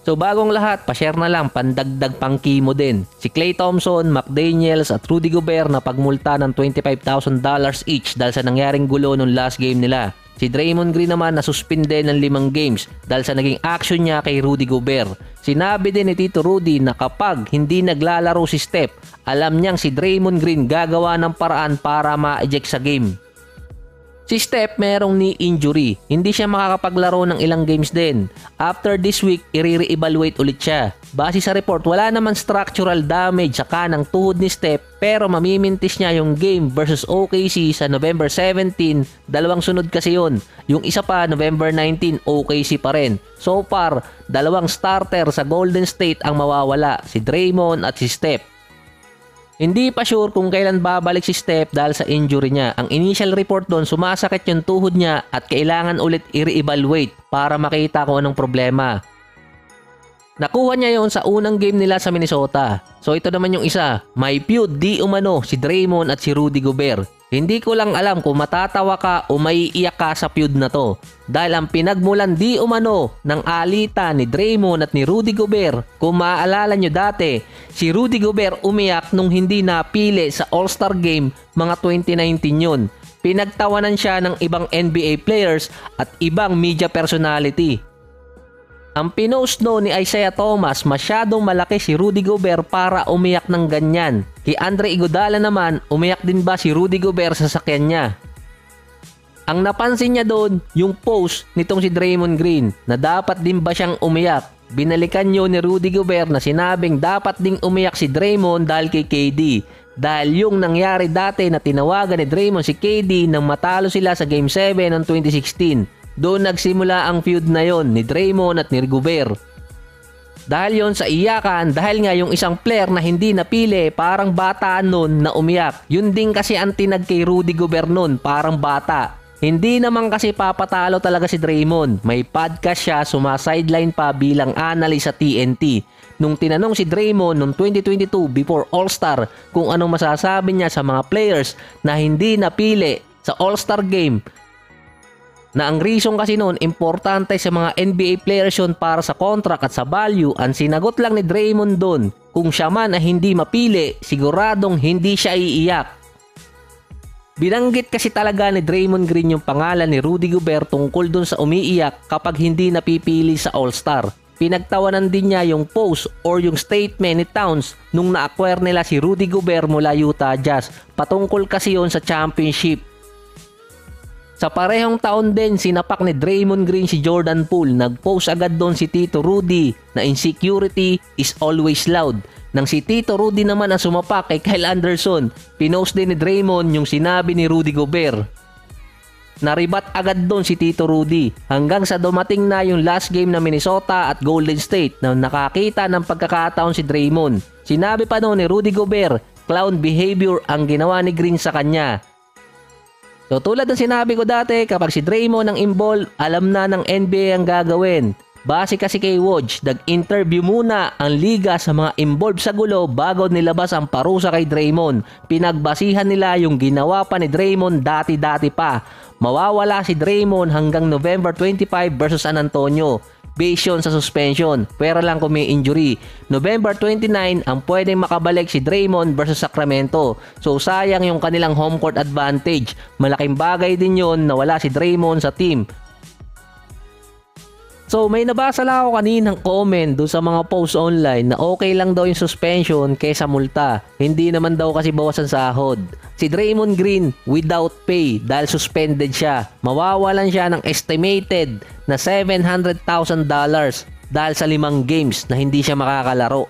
So bagong lahat, pa-share na lang, pandagdag pang kimo din. Si Klay Thompson, McDaniels at Rudy Gobert na pagmulta ng $25,000 each dahil sa nangyaring gulo nung last game nila. Si Draymond Green naman nasuspinde ng 5 games dahil sa naging action niya kay Rudy Gobert. Sinabi din ni Tito Rudy na kapag hindi naglalaro si Steph, alam niyang si Draymond Green gagawa ng paraan para ma-eject sa game. Si Steph merong knee injury, hindi siya makakapaglaro ng ilang games din. After this week, i-re-evaluate ulit siya. Base sa report, wala naman structural damage sa kanang tuhod ni Steph pero mamimintis niya yung game versus OKC sa November 17, dalawang sunod kasi yun. Yung isa pa, November 19, OKC pa rin. So far, dalawang starter sa Golden State ang mawawala, si Draymond at si Steph. Hindi pa sure kung kailan babalik si Steph dahil sa injury niya. Ang initial report doon, sumasakit yung tuhod niya at kailangan ulit i-re-evaluate para makita kung anong problema. Nakuha niya yon sa unang game nila sa Minnesota. So ito naman yung isa, may feud di umano si Draymond at si Rudy Gobert. Hindi ko lang alam kung matatawa ka o maiiyak ka sa feud na to. Dahil ang pinagmulan di umano ng alitan ni Draymond at ni Rudy Gobert, kung maaalala nyo dati, si Rudy Gobert umiyak nung hindi napili sa All-Star Game mga 2019 yun. Pinagtawanan siya ng ibang NBA players at ibang media personality. Ang pinost no ni Isaiah Thomas, masyadong malaki si Rudy Gobert para umiyak ng ganyan. Kay Andre Iguodala naman, umiyak din ba si Rudy Gobert sa sakyan niya? Ang napansin niya doon, yung post nitong si Draymond Green na dapat din ba siyang umiyak. Binalikan niyo ni Rudy Gobert na sinabing dapat ding umiyak si Draymond dahil kay KD. Dahil yung nangyari dati na tinawagan ni Draymond si KD nang matalo sila sa Game 7 ng 2016. Doon nagsimula ang feud na yon ni Draymond at ni Gobert. Dahil yon sa iyakan, dahil nga yung isang player na hindi napili, parang bata nun na umiyak. Yun din kasi ang tinag kay Rudy Gobert nun, parang bata. Hindi naman kasi papatalo talaga si Draymond. May podcast siya, sumasideline pa bilang analyst sa TNT. Nung tinanong si Draymond noong 2022 before All-Star kung anong masasabi niya sa mga players na hindi napili sa All-Star Game, na ang reason kasi noon, importante sa mga NBA players yun para sa contract at sa value, ang sinagot lang ni Draymond doon, kung siya man ay hindi mapili, siguradong hindi siya iiyak. Binanggit kasi talaga ni Draymond Green yung pangalan ni Rudy Gobert tungkol doon sa umiiyak kapag hindi napipili sa All-Star. Pinagtawanan din niya yung post or yung statement ni Towns nung na-acquire nila si Rudy Gobert mula Utah Jazz. Patungkol kasi yun sa championship. Sa parehong taon din, sinapak ni Draymond Green si Jordan Poole. Nag-post agad doon si Tito Rudy na insecurity is always loud. Nang si Tito Rudy naman ang sumapak kay Kyle Anderson, pinost din ni Draymond yung sinabi ni Rudy Gobert. Naribat agad doon si Tito Rudy hanggang sa dumating na yung last game na Minnesota at Golden State na nakakita ng pagkakataon si Draymond. Sinabi pa noon ni Rudy Gobert, clown behavior ang ginawa ni Green sa kanya. So tulad ng sinabi ko dati, kapag si Draymond ang involved, alam na ng NBA ang gagawin. Base kasi kay Woj, nag-interview muna ang liga sa mga involved sa gulo bago nilabas ang parusa kay Draymond. Pinagbasihan nila yung ginawa pa ni Draymond dati-dati pa. Mawawala si Draymond hanggang November 25 versus San Antonio. Based yun sa suspension, pwera lang kung may injury. November 29 ang pwedeng makabalik si Draymond versus Sacramento. So sayang yung kanilang home court advantage. Malaking bagay din yun na wala si Draymond sa team. So may nabasa lang ako kaninang comment doon sa mga posts online na okay lang daw yung suspension kaysa multa. Hindi naman daw kasi bawasan sahod. Si Draymond Green without pay dahil suspended siya. Mawawalan siya ng estimated na $700,000 dahil sa 5 games na hindi siya makakalaro.